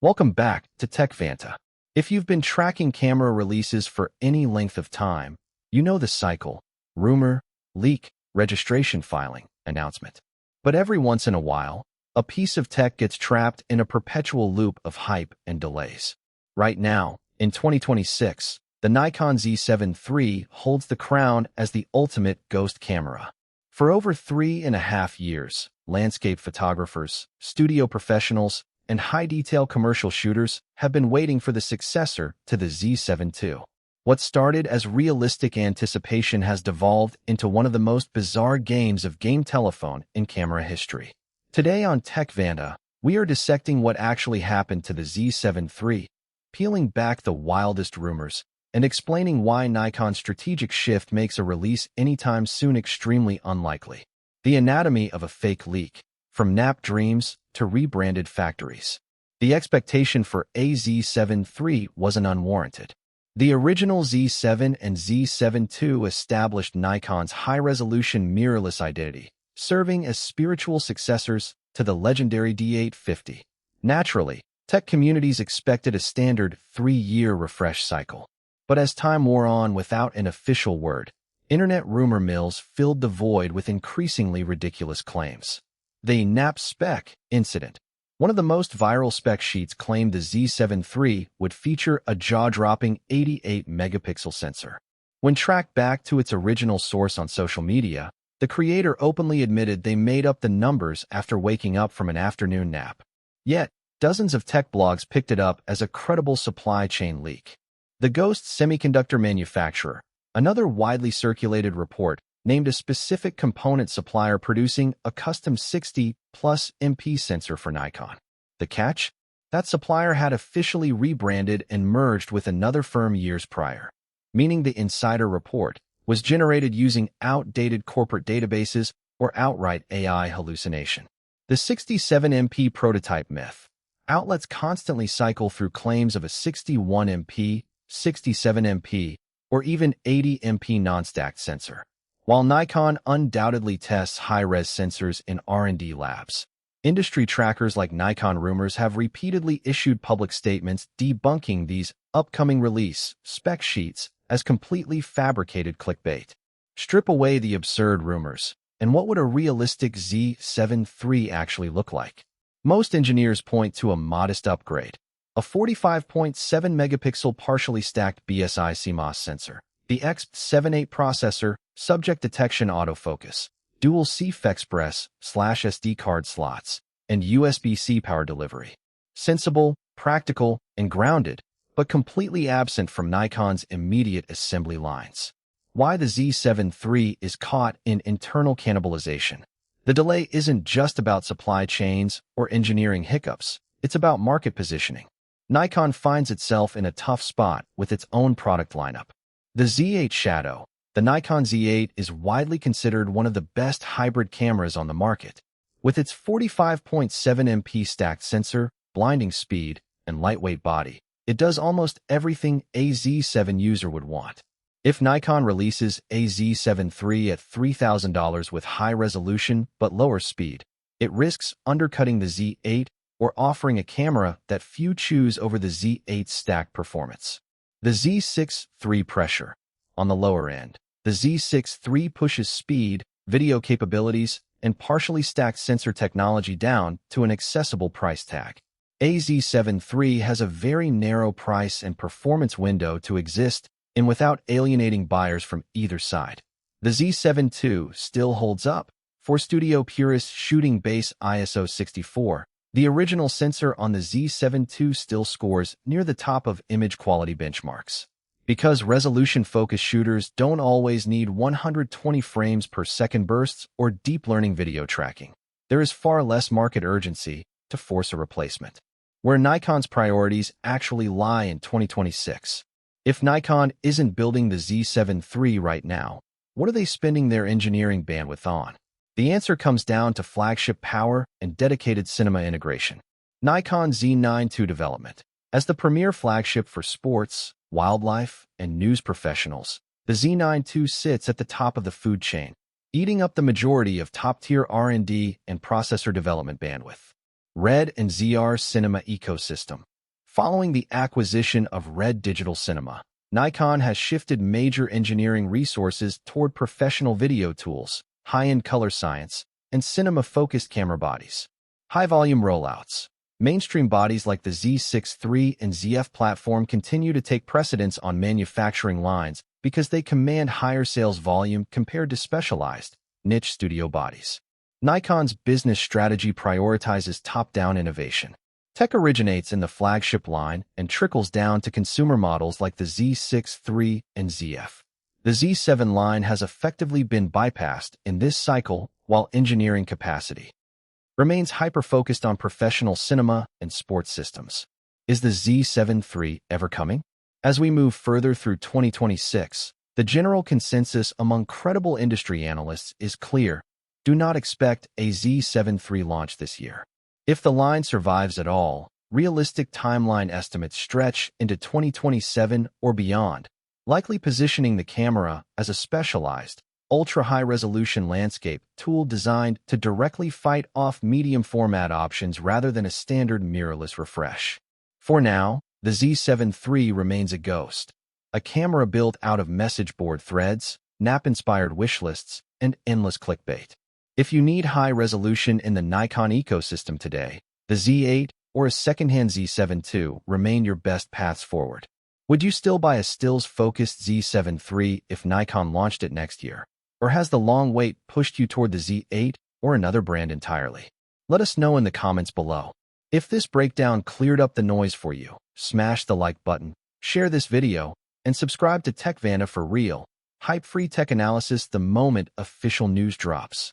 Welcome back to TECH VANTA. If you've been tracking camera releases for any length of time, you know the cycle: rumor, leak, registration filing, announcement. But every once in a while, a piece of tech gets trapped in a perpetual loop of hype and delays. Right now, in 2026, the Nikon Z7 III holds the crown as the ultimate ghost camera. For over 3.5 years, landscape photographers, studio professionals, and high-detail commercial shooters have been waiting for the successor to the Z7 II. What started as realistic anticipation has devolved into one of the most bizarre games of game telephone in camera history. Today on TECH VANTA, we are dissecting what actually happened to the Z7 III, peeling back the wildest rumors, and explaining why Nikon's strategic shift makes a release anytime soon extremely unlikely. The anatomy of a fake leak, from nap dreams to rebranded factories. The expectation for a Z7 III wasn't unwarranted. The original Z7 and Z7 II established Nikon's high-resolution mirrorless identity, serving as spiritual successors to the legendary D850. Naturally, tech communities expected a standard 3-year refresh cycle. But as time wore on without an official word, internet rumor mills filled the void with increasingly ridiculous claims. The nap spec incident. One of the most viral spec sheets claimed the Z7 III would feature a jaw-dropping 88-megapixel sensor. When tracked back to its original source on social media, the creator openly admitted they made up the numbers after waking up from an afternoon nap. Yet, dozens of tech blogs picked it up as a credible supply chain leak. The Ghost semiconductor manufacturer, another widely circulated report, named a specific component supplier producing a custom 60-plus MP sensor for Nikon. The catch? That supplier had officially rebranded and merged with another firm years prior, meaning the insider report was generated using outdated corporate databases or outright AI hallucination. The 67 MP prototype myth. Outlets constantly cycle through claims of a 61 MP, 67 MP, or even 80 MP non-stacked sensor. While Nikon undoubtedly tests high-res sensors in R&D labs, industry trackers like Nikon Rumors have repeatedly issued public statements debunking these upcoming release spec sheets as completely fabricated clickbait. Strip away the absurd rumors, and what would a realistic Z7 III actually look like? Most engineers point to a modest upgrade: a 45.7-megapixel partially stacked BSI CMOS sensor, the Z8 processor, subject detection autofocus, dual CF-Express/SD card slots, and USB-C power delivery. Sensible, practical, and grounded, but completely absent from Nikon's immediate assembly lines. Why the Z7 III is caught in internal cannibalization. The delay isn't just about supply chains or engineering hiccups, it's about market positioning. Nikon finds itself in a tough spot with its own product lineup. The Z8 Shadow. The Nikon Z8 is widely considered one of the best hybrid cameras on the market. With its 45.7 MP stacked sensor, blinding speed, and lightweight body, it does almost everything a Z7 user would want. If Nikon releases a Z7 III at $3,000 with high resolution but lower speed, it risks undercutting the Z8 or offering a camera that few choose over the Z8's stacked performance. The Z6 III pressure. On the lower end, the Z6 III pushes speed, video capabilities, and partially stacked sensor technology down to an accessible price tag. A Z7 III has a very narrow price and performance window to exist in without alienating buyers from either side. The Z7 II still holds up. For studio purists shooting base ISO 64, the original sensor on the Z7 II still scores near the top of image quality benchmarks. Because resolution-focused shooters don't always need 120 frames per second bursts or deep learning video tracking, there is far less market urgency to force a replacement. Where Nikon's priorities actually lie in 2026. If Nikon isn't building the Z7 III right now, what are they spending their engineering bandwidth on? The answer comes down to flagship power and dedicated cinema integration. Nikon Z9 II development. As the premier flagship for sports, wildlife, and news professionals, the Z9 II sits at the top of the food chain, eating up the majority of top-tier R&D and processor development bandwidth. Red and ZR Cinema Ecosystem. Following the acquisition of Red Digital Cinema, Nikon has shifted major engineering resources toward professional video tools, high-end color science, and cinema-focused camera bodies. High-volume rollouts. Mainstream bodies like the Z6 III and ZF platform continue to take precedence on manufacturing lines because they command higher sales volume compared to specialized, niche studio bodies. Nikon's business strategy prioritizes top-down innovation. Tech originates in the flagship line and trickles down to consumer models like the Z6 III and ZF. The Z7 line has effectively been bypassed in this cycle, while engineering capacity remains hyper-focused on professional cinema and sports systems. Is the Z7 III ever coming? As we move further through 2026, the general consensus among credible industry analysts is clear. Do not expect a Z7 III launch this year. If the line survives at all, realistic timeline estimates stretch into 2027 or beyond, likely positioning the camera as a specialized, ultra-high-resolution landscape tool designed to directly fight off medium-format options rather than a standard mirrorless refresh. For now, the Z7 III remains a ghost, a camera built out of message board threads, nap-inspired wishlists, and endless clickbait. If you need high resolution in the Nikon ecosystem today, the Z8 or a secondhand Z7 II remain your best paths forward. Would you still buy a stills-focused Z7 III if Nikon launched it next year? Or has the long wait pushed you toward the Z8 or another brand entirely? Let us know in the comments below. If this breakdown cleared up the noise for you, smash the like button, share this video, and subscribe to TECH VANTA for real, hype-free tech analysis the moment official news drops.